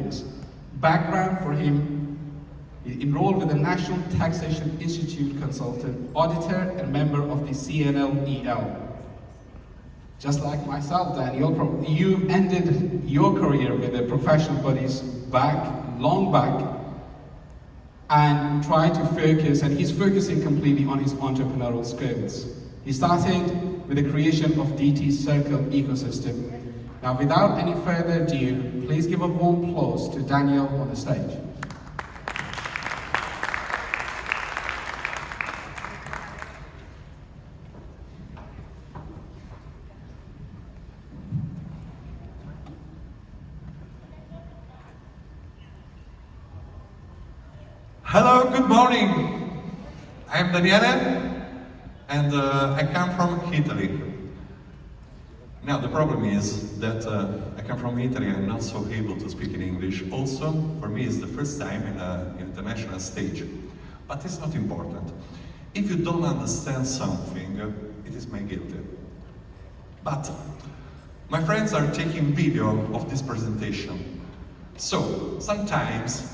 academics. Background for him, he enrolled with the National Taxation Institute consultant, auditor, and member of the CNLEL. Just like myself, Daniel, you ended your career with the professional bodies long back, and tried to focus, and he's focusing completely on his entrepreneurial skills. He started with the creation of DT Circle ecosystem. Now, without any further ado, please give a warm applause to Daniel on the stage. Hello, good morning. I'm Daniele, and I come from Italy. Now, the problem is that I come from Italy, I'm not so able to speak in English. Also, for me, it's the first time in an international stage. But it's not important. If you don't understand something, it is my guilt. But my friends are taking video of this presentation. So, sometimes,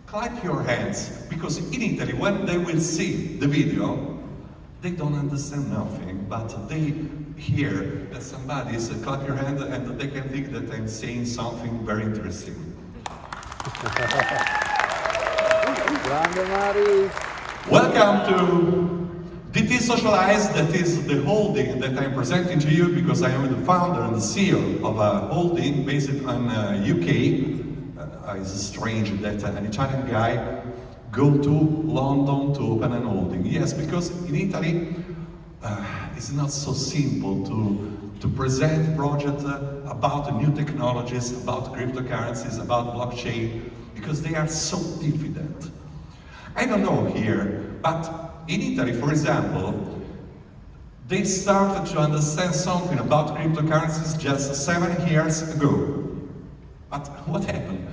clap your hands, because in Italy, when they will see the video, they don't understand nothing, but they hear that somebody is clap your hand and they can think that I'm saying something very interesting. Welcome to DT Socialized, that is the holding that I'm presenting to you because I am the founder and the CEO of a holding based on UK. It's strange that an Italian guy go to London to open an holding. Yes, because in Italy it's not so simple to present projects about new technologies, about cryptocurrencies, about blockchain, because they are so diffident. I don't know here, but in Italy, for example, they started to understand something about cryptocurrencies just 7 years ago. But what happened?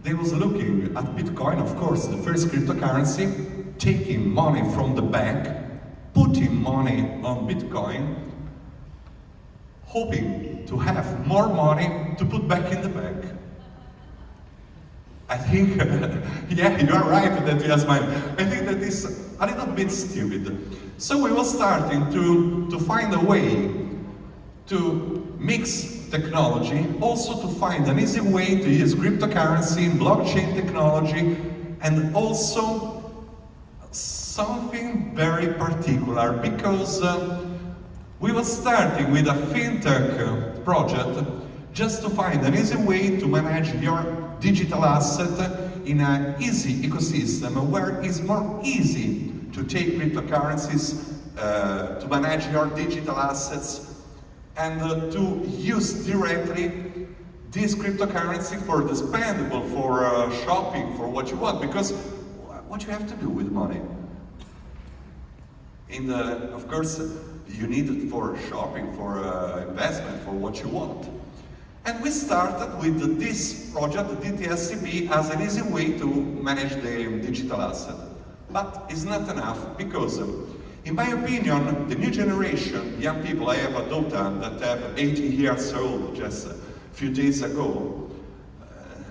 They was looking at Bitcoin, of course, the first cryptocurrency, taking money from the bank, putting money on Bitcoin, hoping to have more money to put back in the bank. I think, yeah, you are right that you asked mine. I think that is a little bit stupid. So we were starting to find a way to mix technology, also to find an easy way to use cryptocurrency, blockchain technology, and also something very particular, because we were starting with a fintech project just to find an easy way to manage your digital asset in an easy ecosystem where it's more easy to take cryptocurrencies, to manage your digital assets, and to use directly this cryptocurrency for the spendable, for shopping, for what you want, because what you have to do with money. Of course, you need it for shopping, for investment, for what you want. And we started with this project, DTSCB, as an easy way to manage the digital asset. But it's not enough, because in my opinion, the new generation, young people, I have a daughter that have 18 years old just a few days ago.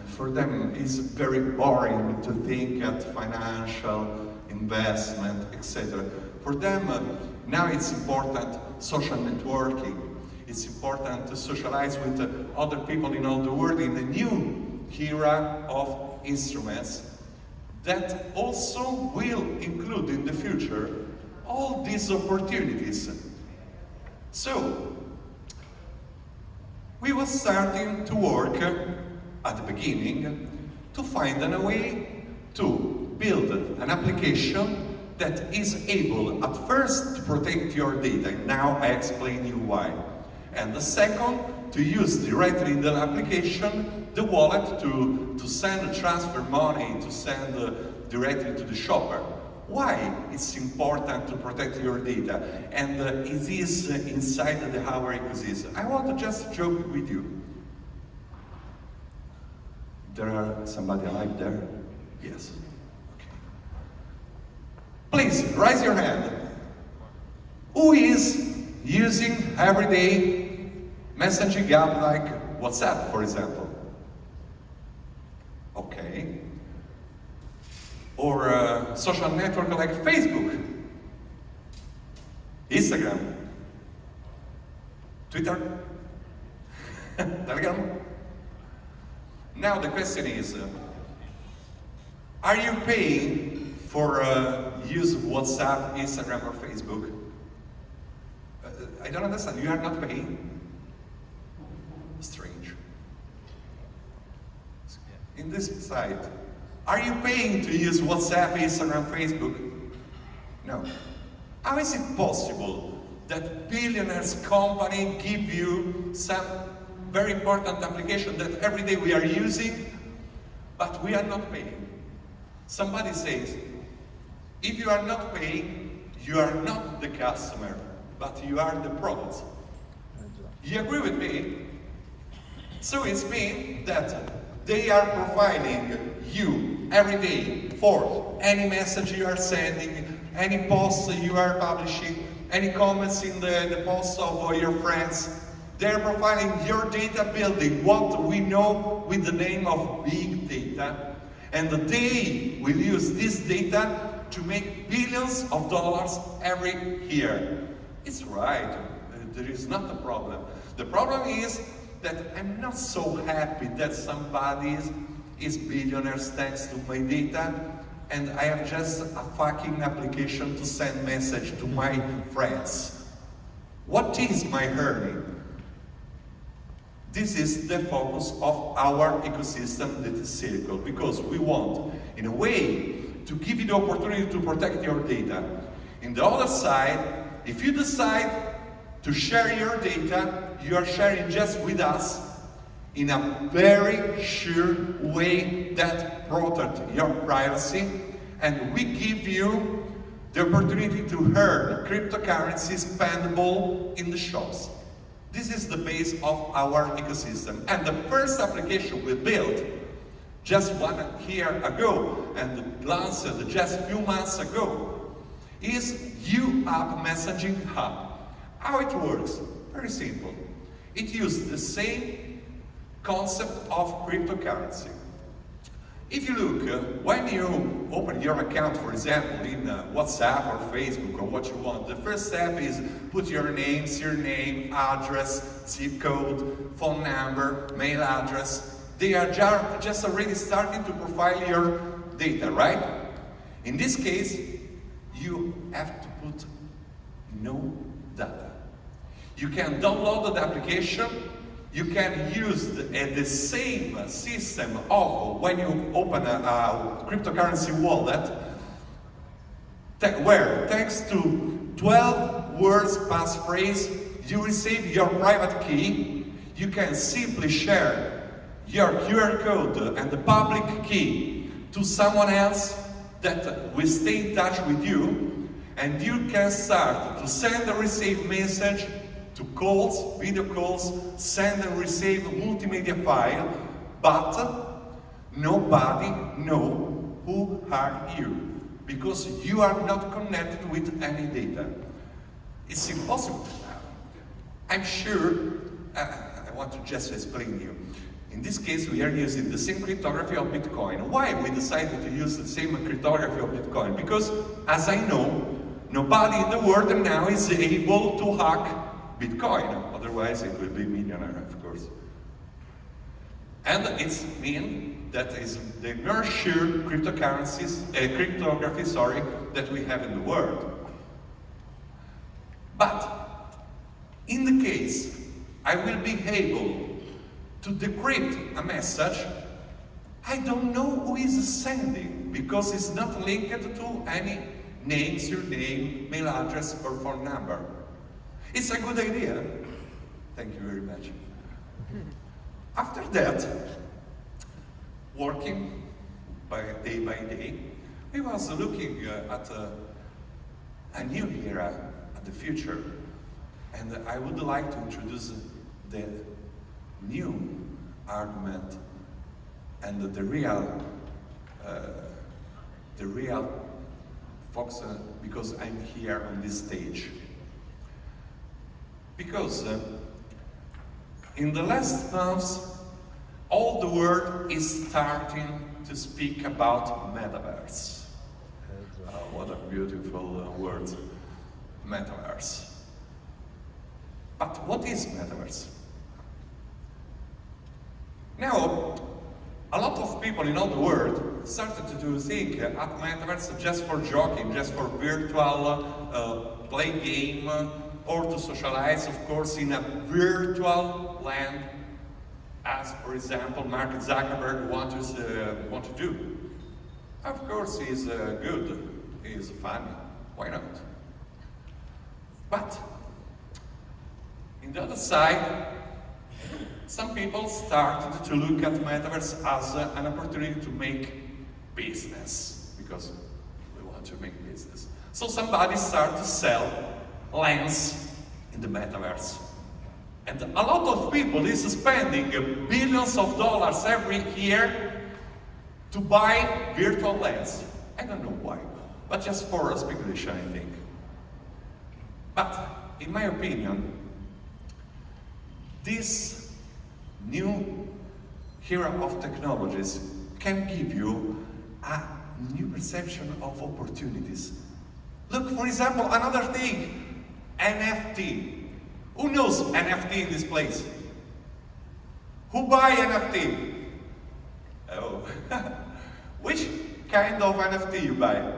For them, it's very boring to think at financial investment, etc. For them, now it's important social networking. It's important to socialize with other people in all the world in the new era of instruments that also will include in the future all these opportunities. So, we were starting to work at the beginning to find a way to build an application that is able at first to protect your data. Now I explain you why. And the second, to use directly in the application the wallet to send, transfer money, to send directly to the shopper. Why it's important to protect your data, and it is inside our ecosystem. I want to just joke with you. There are somebody alive there? Yes. Okay. Please raise your hand. Who is using everyday messaging app like WhatsApp, for example? Okay. Or a social network like Facebook, Instagram, Twitter, Telegram. Now the question is, are you paying for use of WhatsApp, Instagram, or Facebook? I don't understand. You are not paying? Strange. In this site, are you paying to use WhatsApp, Instagram, Facebook? No. How is it possible that billionaires company give you some very important application that every day we are using, but we are not paying? Somebody says, if you are not paying, you are not the customer, but you are the product. You agree with me? So it means that they are profiling you every day for any message you are sending, any post you are publishing, any comments in the posts of your friends. They are profiling your data, building what we know with the name of big data, and they will use this data to make billions of dollars every year. It's right, there is not a problem. The problem is that I'm not so happy that somebody is billionaires thanks to my data, and I have just a fucking application to send message to my friends. What is my earning? This is the focus of our ecosystem that is circle, because we want, in a way, to give you the opportunity to protect your data. In the other side, if you decide to share your data, you are sharing just with us in a very sure way that protects your privacy, and we give you the opportunity to earn cryptocurrency spendable in the shops. This is the base of our ecosystem. And the first application we built just 1 year ago and launched just a few months ago is UApp Messaging Hub. How it works? Very simple. It uses the same concept of cryptocurrency. If you look, when you open your account, for example, in WhatsApp or Facebook or what you want, the first step is put your name, surname, address, zip code, phone number, mail address. They are just already starting to profile your data, right? In this case, you have to put no data. You can download the application. You can use the same system of when you open a cryptocurrency wallet, where thanks to 12 words passphrase, you receive your private key. You can simply share your QR code and the public key to someone else that will stay in touch with you, and you can start to send and receive message to calls, video calls, send and receive multimedia file, but nobody know who are you, because you are not connected with any data. It's impossible. I'm sure, I want to just explain you. In this case, we are using the same cryptography of Bitcoin. Why we decided to use the same cryptography of Bitcoin? Because, as I know, nobody in the world now is able to hack Bitcoin, otherwise it will be millionaire, of course. And it's mean that is the most sure cryptography, that we have in the world. But in the case I will be able to decrypt a message, I don't know who is sending, because it's not linked to any name, surname, mail address, or phone number. It's a good idea. Thank you very much. After that, working day by day, we was looking at a new era, at the future, and I would like to introduce the new argument and the real focus, because I'm here on this stage. Because in the last months, all the world is starting to speak about metaverse. What a beautiful word, metaverse. But what is metaverse? Now, a lot of people in all the world started to think at metaverse just for joking, just for virtual play game, or to socialize, of course, in a virtual land, as, for example, Mark Zuckerberg want to do. Of course, he's good, he's funny, why not? But, in the other side, some people started to look at metaverse as an opportunity to make business, because we want to make business. So somebody started to sell lands in the metaverse. And a lot of people is spending billions of dollars every year to buy virtual lands. I don't know why, but just for speculation, I think. But, in my opinion, this new era of technologies can give you a new perception of opportunities. Look, for example, another thing, NFT. Who knows NFT in this place? Who buy NFT? Oh, which kind of NFT you buy?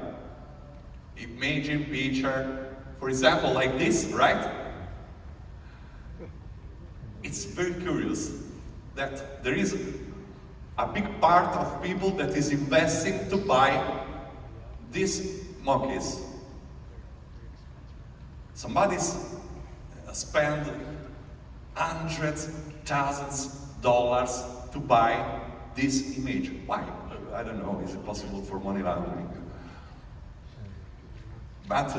Imagine, picture, for example, like this, right? It's very curious that there is a big part of people that is investing to buy these monkeys. Somebody's spend hundreds, thousands of dollars to buy this image. Why? I don't know. Is it possible for money laundering? But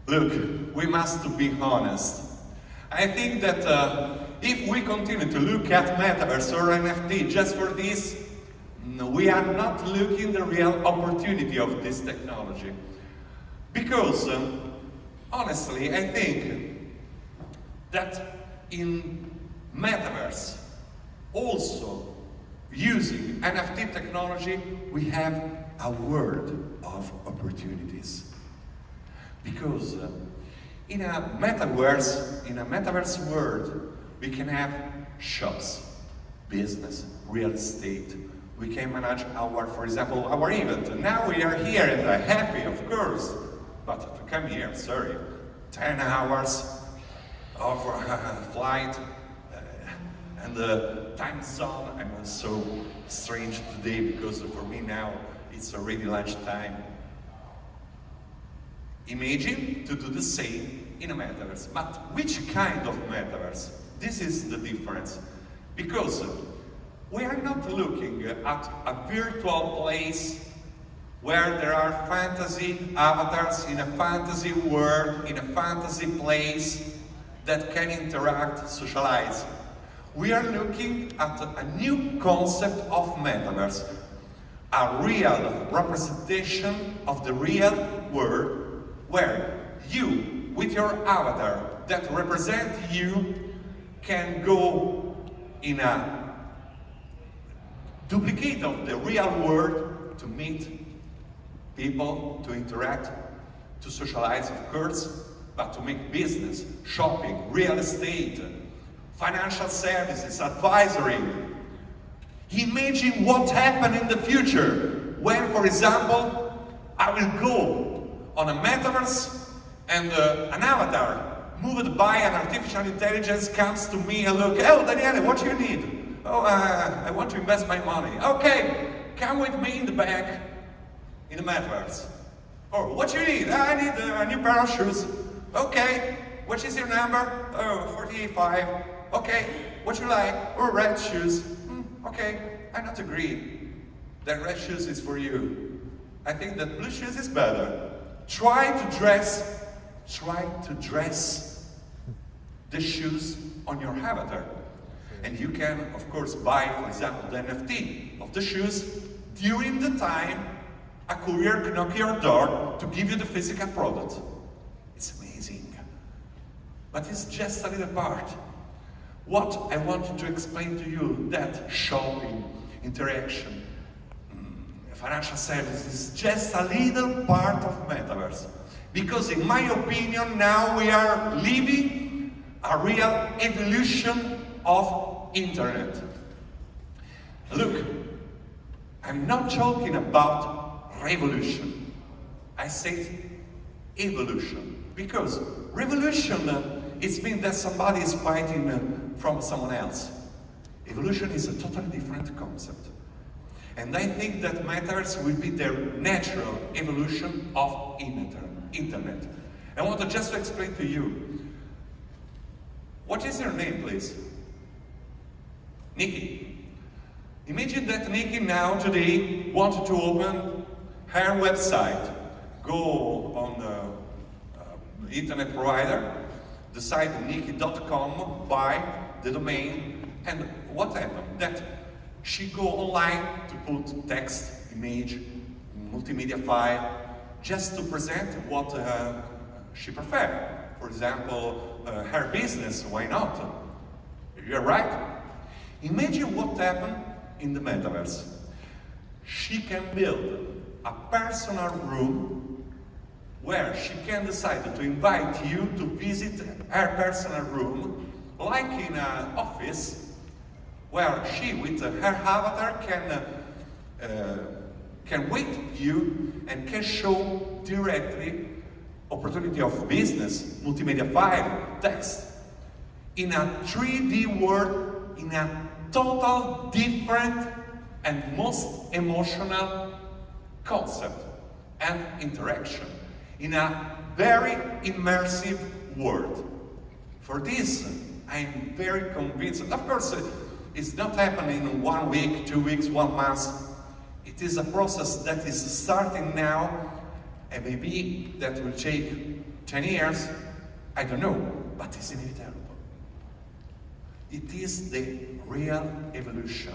look, we must be honest. I think that if we continue to look at metaverse or NFT just for this, we are not looking the real opportunity of this technology. Because, honestly, I think that in metaverse, also using NFT technology, we have a world of opportunities. Because in a metaverse world, we can have shops, business, real estate. We can manage for example, our event. Now we are here and are happy, of course. But to come here, sorry, 10 hours of flight and the time zone. I'm so strange today because for me now it's already lunchtime. Imagine to do the same in a metaverse. But which kind of metaverse? This is the difference. Because we are not looking at a virtual place where there are fantasy avatars in a fantasy world, in a fantasy place that can interact, socialize. We are looking at a new concept of metaverse, a real representation of the real world where you, with your avatar that represent you, can go in a duplicate of the real world to meet people, to interact, to socialize, of course, but to make business, shopping, real estate, financial services, advisory. Imagine what happened in the future when, for example, I will go on a metaverse and an avatar moved by an artificial intelligence comes to me and look, oh, Daniele, what you need? Oh, I want to invest my money. Okay, come with me in the bank. In the metaverse. Or what you need? I need a new pair of shoes. Okay, what is your number? Oh, 45. Okay, what you like? Oh, red shoes. Okay, I not agree. That red shoes is for you. I think that blue shoes is better. Try to dress the shoes on your avatar. And you can, of course, buy, for example, the NFT of the shoes during the time a courier can knock your door to give you the physical product. It's amazing. But it's just a little part. What I wanted to explain to you, that shopping, interaction, financial services is just a little part of metaverse. Because in my opinion, now we are living a real evolution of internet. Look, I'm not talking about revolution. I say evolution. Because revolution, it means that somebody is fighting from someone else. Evolution is a totally different concept. And I think that metaverse will be the natural evolution of internet. I want to just explain to you. What is your name, please? Nikki. Imagine that Nikki now, today, wanted to open her website. Go on the internet provider, decide nikki.com, buy the domain, and what happened? That she go online to put text, image, multimedia file, just to present what she prefers. For example, her business, why not? You're right. Imagine what happened in the metaverse. She can build a personal room where she can decide to invite you to visit her personal room, like in an office, where she, with her avatar, can wait you and can show directly opportunity of business, multimedia file, text, in a 3D world, in a total different and most emotional concept and interaction, in a very immersive world. For this, I'm very convinced. Of course, it's not happening in 1 week, 2 weeks, 1 month. It is a process that is starting now, and maybe that will take 10 years. I don't know, but it's inevitable. It is the real evolution.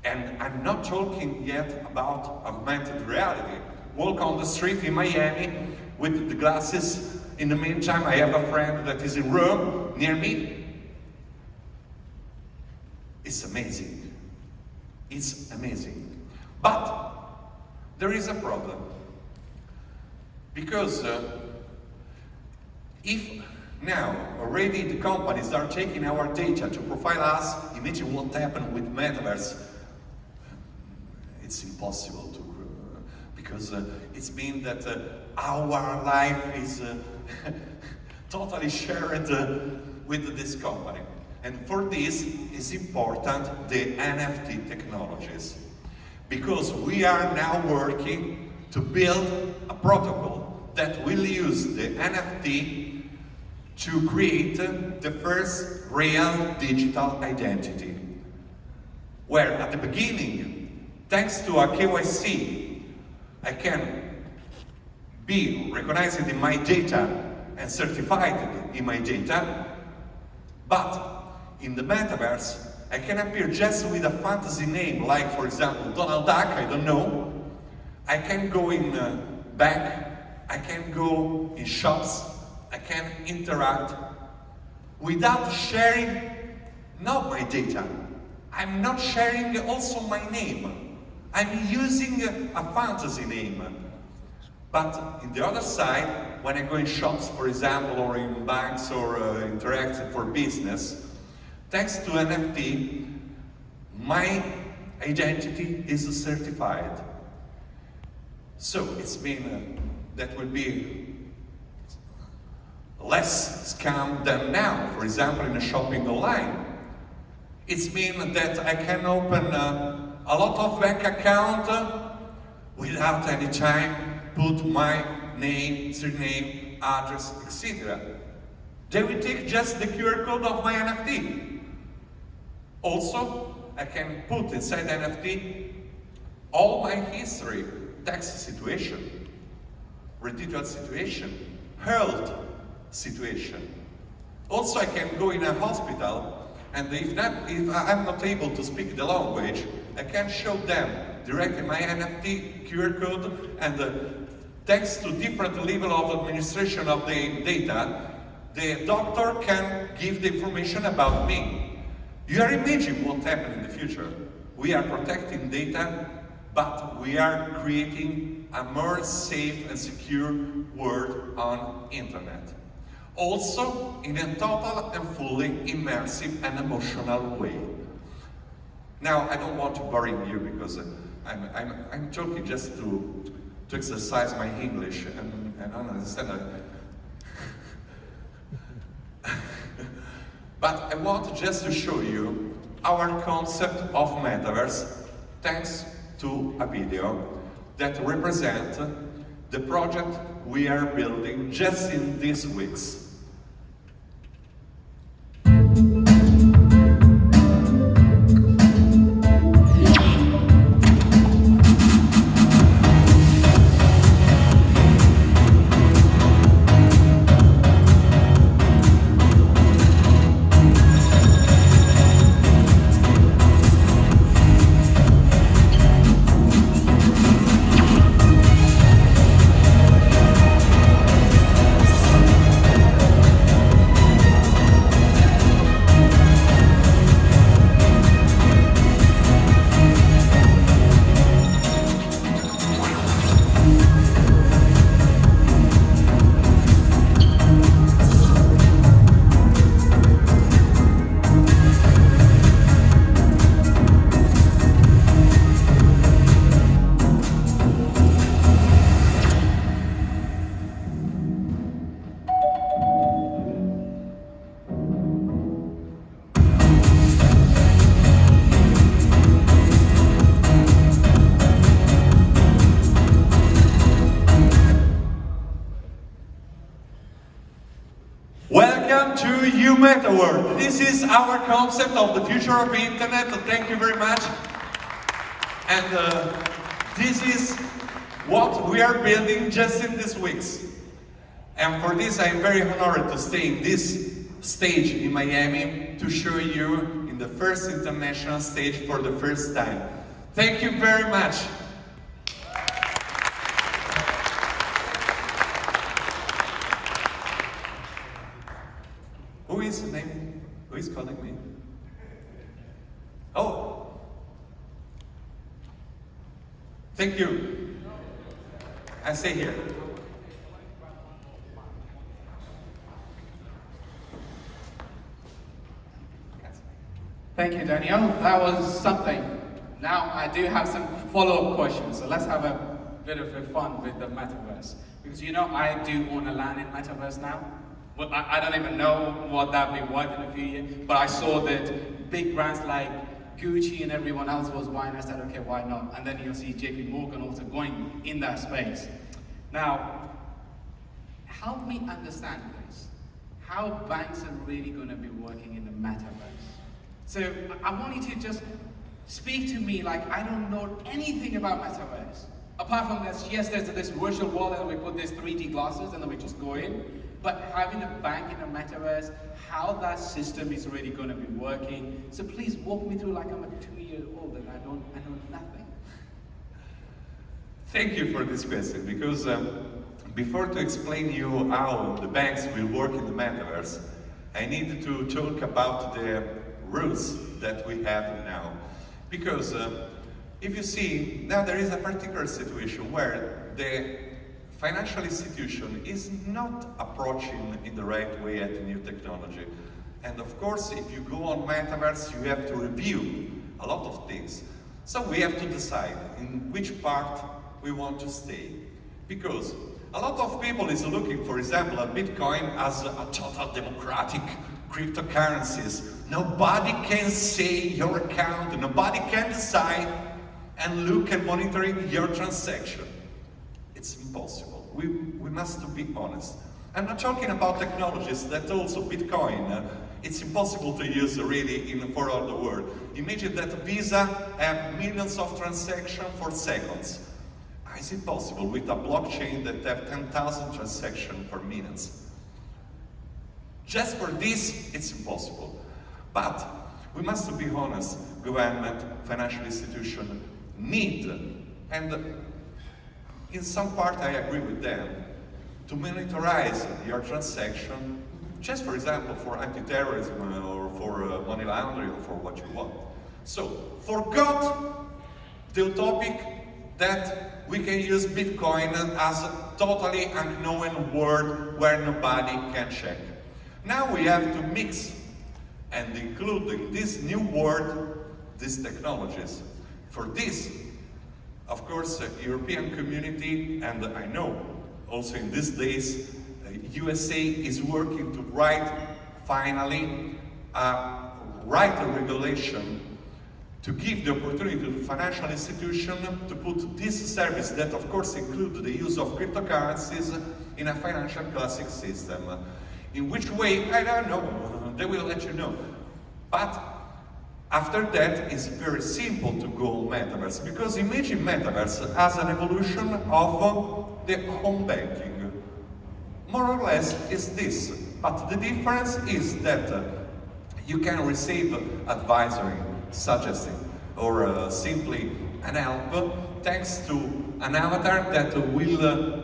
And I'm not talking yet about augmented reality. Walk on the street in Miami with the glasses. In the meantime, I have a friend that is in Rome, near me. It's amazing. It's amazing. But there is a problem. Because if now already the companies are taking our data to profile us, imagine what happened with metaverse. It's impossible to, because it's mean that our life is totally shared with this company. And for this is important the NFT technologies, because we are now working to build a protocol that will use the NFT to create the first real digital identity, where at the beginning, thanks to a KYC, I can be recognized in my data and certified in my data, but in the metaverse, I can appear just with a fantasy name, like for example, Donald Duck, I don't know. I can go in bank, I can go in shops, I can interact without sharing, not my data. I'm not sharing also my name. I'm using a fantasy name. But in the other side, when I go in shops, for example, or in banks, or interact for business, thanks to NFT, my identity is certified. So it's mean that will be less scam than now, for example, in a shopping online. It's mean that I can open a lot of bank account without any time put my name, surname, address, etc. They will take just the QR code of my NFT. Also, I can put inside NFT all my history, tax situation, residual situation, health situation. Also, I can go in a hospital, and if I'm not able to speak the language, I can show them directly my NFT QR code, and thanks to different level of administration of the data, the doctor can give the information about me. You are imagining what happened in the future. We are protecting data, but we are creating a more safe and secure world on internet. Also, in a total and fully immersive and emotional way. Now, I don't want to bore you because I'm talking just to exercise my English and understand that. But I want just to show you our concept of metaverse, thanks to a video that represents the project we are building just in these weeks. Welcome to You Meta World. This is our concept of the future of the internet. Thank you very much. And this is what we are building just in these weeks. And for this, I am very honored to stay in this stage in Miami to show you in the first international stage for the first time. Thank you very much. Who is the name? Who is calling me? Oh. Thank you. I stay here. Thank you, Daniel. That was something. Now I do have some follow-up questions, so let's have a bit of fun with the metaverse. Because you know I do own a land in metaverse now. Well, I don't even know what that will be worth in a few years, but I saw that big brands like Gucci and everyone else was buying. I said, okay, why not? And then you'll see JP Morgan also going in that space. Now, help me understand this. How banks are really going to be working in the metaverse. So I want you to just speak to me like I don't know anything about metaverse. Apart from this, yes, there's this virtual world and we put these 3D glasses and then we just go in. But having a bank in the metaverse, how that system is really going to be working. So please walk me through like I'm a 2-year-old and I know nothing. Thank you for this question, because before to explain you how the banks will work in the metaverse, I need to talk about the rules that we have now. Because if you see, now there is a particular situation where the financial institution is not approaching in the right way at the new technology. And of course, if you go on metaverse, you have to review a lot of things. So we have to decide in which part we want to stay. Because a lot of people is looking, for example, at Bitcoin as a total democratic cryptocurrencies. Nobody can say your account, nobody can decide and look and monitoring your transaction. It's impossible. We must be honest. I'm not talking about technologies that also Bitcoin. It's impossible to use really for all the world. Imagine that Visa have millions of transactions for seconds. Is it possible with a blockchain that have 10,000 transactions for minutes? Just for this, it's impossible. But we must be honest, government, financial institution need, and in some part I agree with them, to monitorize your transaction just for example, for anti-terrorism or for money laundering or for what you want. So, forgot the topic that we can use Bitcoin as a totally unknown word where nobody can check. Now we have to mix and include in this new word these technologies. For this, of course, European community, and I know also in these days, USA is working to write finally a regulation to give the opportunity to the financial institution to put this service that of course include the use of cryptocurrencies in a financial classic system. In which way, I don't know, they will let you know. But after that, it's very simple to go metaverse, because imagine metaverse as an evolution of the home banking. More or less is this, but the difference is that you can receive advisory, suggesting, or simply an help, thanks to an avatar that will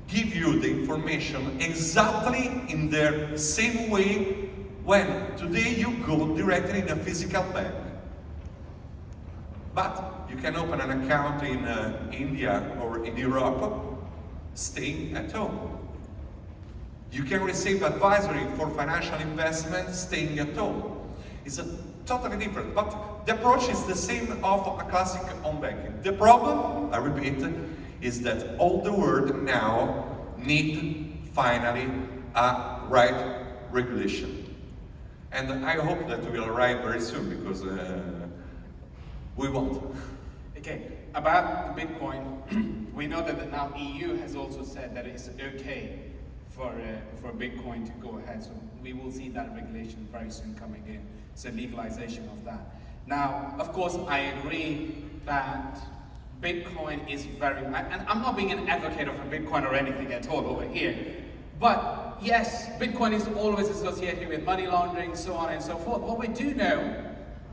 give you the information exactly in the same way when today you go directly in a physical bank. But you can open an account in India or in Europe, staying at home. You can receive advisory for financial investment staying at home. It's totally different, but the approach is the same of a classic home banking. The problem, I repeat, is that all the world now need finally a right regulation. And I hope that will arrive very soon, because we want. Okay, about the Bitcoin, we know that now EU has also said that it's okay for Bitcoin to go ahead. So we will see that regulation very soon coming in. So legalization of that. Now, of course, I agree that Bitcoin is very, and I'm not being an advocate of a Bitcoin or anything at all over here, but yes, Bitcoin is always associated with money laundering, so on and so forth. But we do know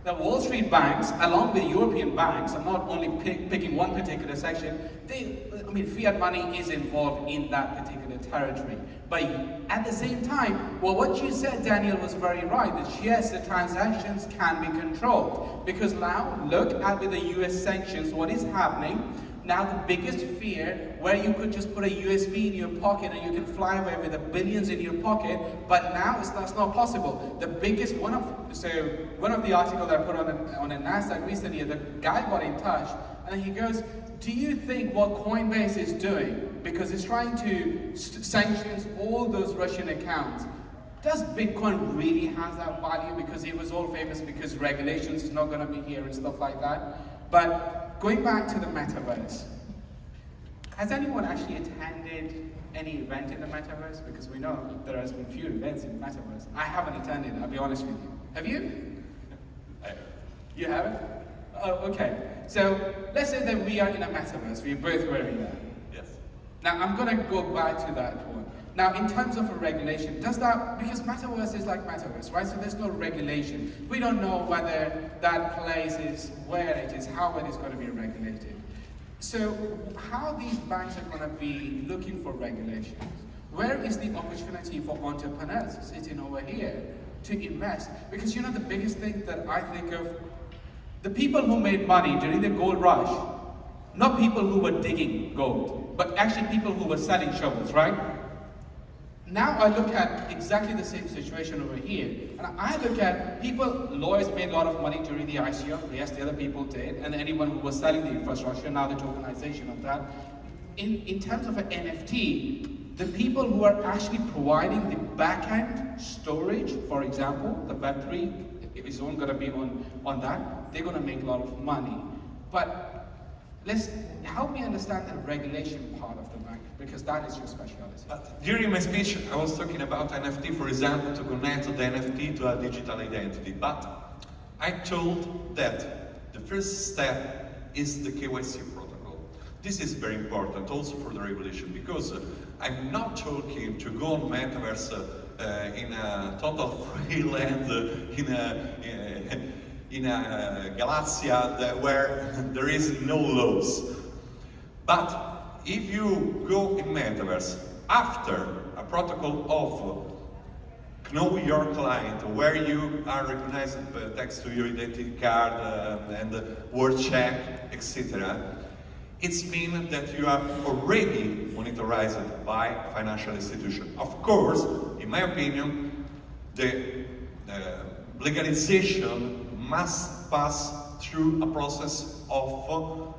that Wall Street banks, along with European banks, I'm not only picking one particular section, fiat money is involved in that particular territory. But at the same time, well, what you said, Daniel, was very right, that yes, the transactions can be controlled. Because now, look at with the US sanctions, what is happening. Now the biggest fear, where you could just put a USB in your pocket and you can fly away with the billions in your pocket, but now that's not possible. The biggest, one of the articles I put on a NASDAQ recently, the guy got in touch and he goes, do you think what Coinbase is doing, because it's trying to sanction all those Russian accounts, does Bitcoin really have that value? Because it was all famous because regulations is not going to be here and stuff like that. But going back to the metaverse, has anyone actually attended any event in the metaverse? Because we know there has been few events in the metaverse. I haven't attended, I'll be honest with you. Have you? You haven't? Oh, okay. So let's say that we are in a metaverse. We're both wearing that. Yes. Now I'm going to go back to that one. Now, in terms of a regulation, does that, because metaverse is like metaverse, right? So there's no regulation. We don't know whether that place is where it is, how it is going to be regulated. So how these banks are going to be looking for regulations? Where is the opportunity for entrepreneurs sitting over here to invest? Because you know the biggest thing that I think of, the people who made money during the gold rush, not people who were digging gold, but actually people who were selling shovels, right? Now I look at exactly the same situation over here, and I look at people, lawyers made a lot of money during the ICO, yes, the other people did, and anyone who was selling the infrastructure, now the tokenization of that. In terms of an NFT, the people who are actually providing the back-end storage, for example, the Web3 is going to be on that, they're going to make a lot of money. But help me understand the regulation part of the bank, because that is your specialty. During my speech, I was talking about NFT, for example, to connect the NFT to a digital identity. But I told that the first step is the KYC protocol. This is very important also for the regulation, because I'm not talking to go on metaverse in a total free land, in a galaxia where there is no laws. But if you go in metaverse after a protocol of know your client, where you are recognized thanks to your identity card and word check, etc. It's mean that you are already monitored by financial institution. Of course, in my opinion, the legalization must pass through a process of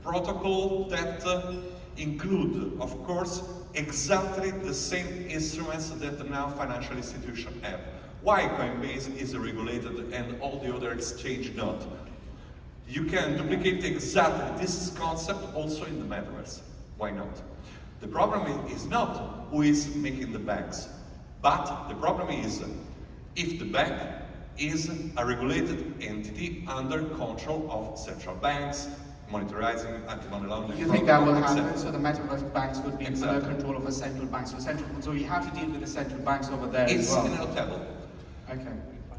protocol that include, of course, exactly the same instruments that now financial institutions have. Why Coinbase is regulated and all the other exchange not? You can duplicate exactly this concept also in the metaverse. Why not? The problem is not who is making the banks, but the problem is if the bank is a regulated entity under control of central banks, monitoring anti-money laundering. You think that will happen? So the metaverse banks would be exactly. under control of a central bank. So you have to deal with the central banks over there it's as well. inevitable. Okay.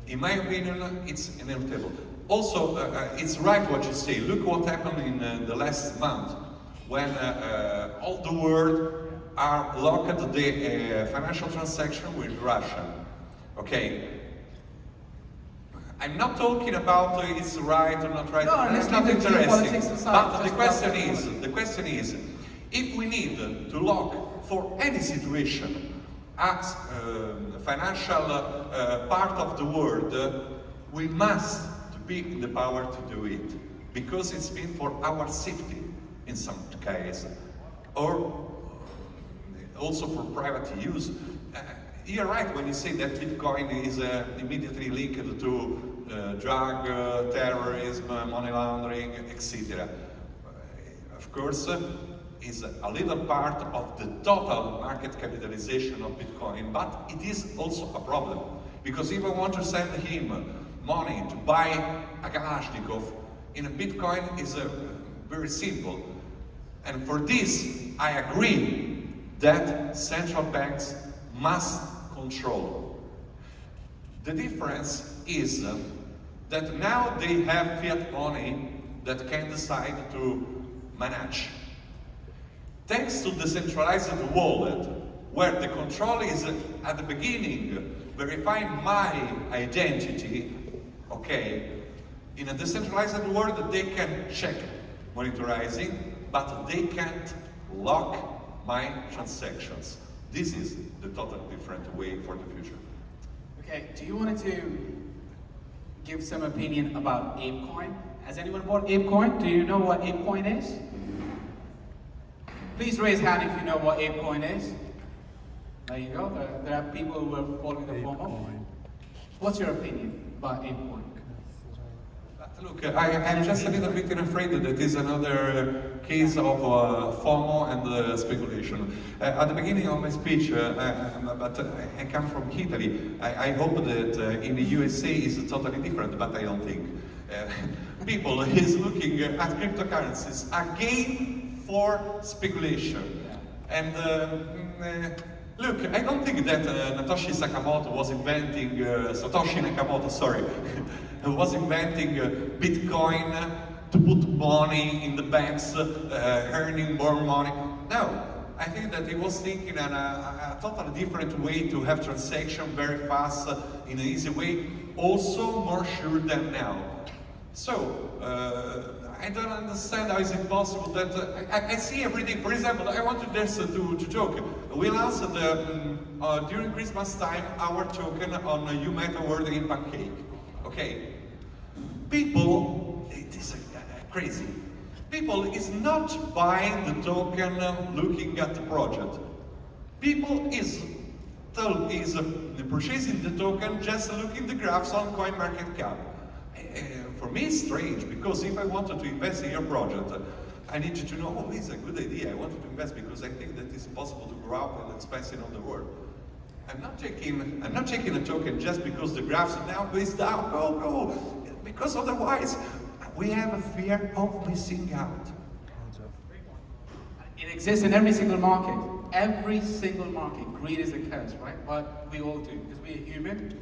In my opinion, it's inevitable. Also, it's right what you say. Look what happened in the last month when all the world are locked the financial transaction with Russia. Okay. I'm not talking about it's right or not right. No, it's not interesting. But the question is, if we need to lock for any situation as financial part of the world, we must be in the power to do it because it's been for our safety in some case, or also for private use. You're right when you say that Bitcoin is immediately linked to drug, terrorism, money laundering, etc. Of course, is a little part of the total market capitalization of Bitcoin, but it is also a problem. Because if I want to send him money to buy a Kalashnikov in a Bitcoin is very simple. And for this, I agree that central banks must control. The difference is that now they have fiat money that can decide to manage. Thanks to the centralized wallet, where the control is at the beginning, verifying my identity, okay, in a decentralized world they can check monitoring, but they can't lock my transactions. This is the totally different way for the future. Okay, do you want to give some opinion about ApeCoin? Has anyone bought ApeCoin? Do you know what ApeCoin is? Please raise hand if you know what ApeCoin is. There you go. There are people who are following the FOMO. What's your opinion about ApeCoin? Look, I'm just a little bit afraid that it is another case of FOMO and speculation. At the beginning of my speech, but I come from Italy. I hope that in the USA is totally different, but I don't think. People is looking at cryptocurrencies again for speculation. And look, I don't think that Satoshi Nakamoto was inventing, was inventing Bitcoin to put money in the banks, earning more money. No, I think that he was thinking in a totally different way to have transaction very fast, in an easy way, also more sure than now. So, I don't understand how is it possible that I see everything. For example, I wanted just to joke. We launched during Christmas time our token on UMeta World in Pancake. Okay, people, it is crazy. People is not buying the token looking at the project. People is purchasing the token just looking the graphs on CoinMarketCap. For me it's strange, because if I wanted to invest in your project, I need to know, oh, it's a good idea, I wanted to invest because I think that it's possible to grow up and expand on the world. I'm not taking a token just because the graphs now goes down, go, because otherwise we have a fear of missing out. It exists in every single market. Every single market. Greed is a curse, right? But we all do, because we're human.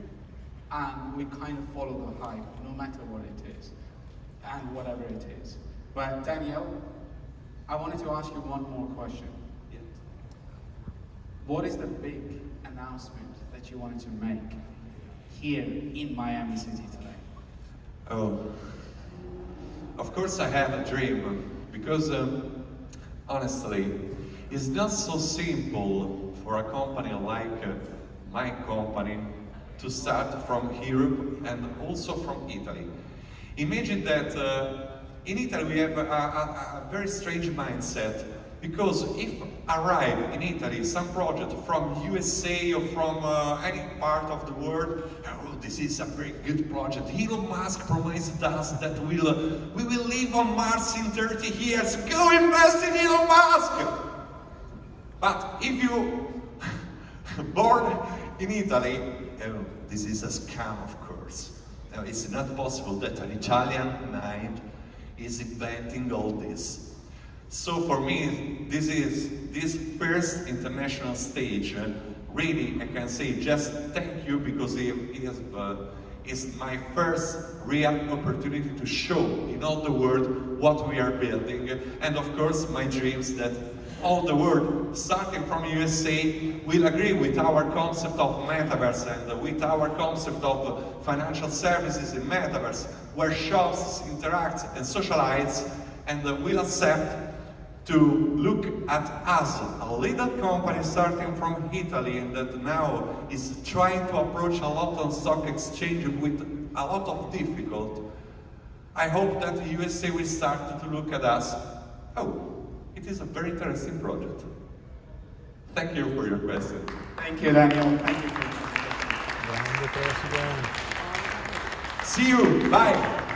And we kind of follow the hype, no matter what it is, and whatever it is. But Daniel, I wanted to ask you one more question. Yeah. What is the big and announcement that you wanted to make here in Miami City today? Oh, of course I have a dream, because honestly, it's not so simple for a company like my company to start from Europe and also from Italy. Imagine that in Italy we have a very strange mindset, because if arrive in Italy some project from USA or from any part of the world, oh, this is a very good project. Elon Musk promised us that we will live on Mars in 30 years. Go invest in Elon Musk! But if you born in Italy, oh, this is a scam, of course. No, it's not possible that an Italian mind is inventing all this. So for me, this first international stage, really, I can say just thank you, because it's my first real opportunity to show in all the world what we are building. And of course, my dreams that all the world, starting from USA, will agree with our concept of metaverse and with our concept of financial services in metaverse, where shops interact and socialize, and will accept to look at us, a little company starting from Italy and that now is trying to approach a lot on stock exchange with a lot of difficulty. I hope that the USA will start to look at us. Oh, it is a very interesting project. Thank you for your question. Thank you, Daniel. Thank you. Grande presidente. See you. Bye.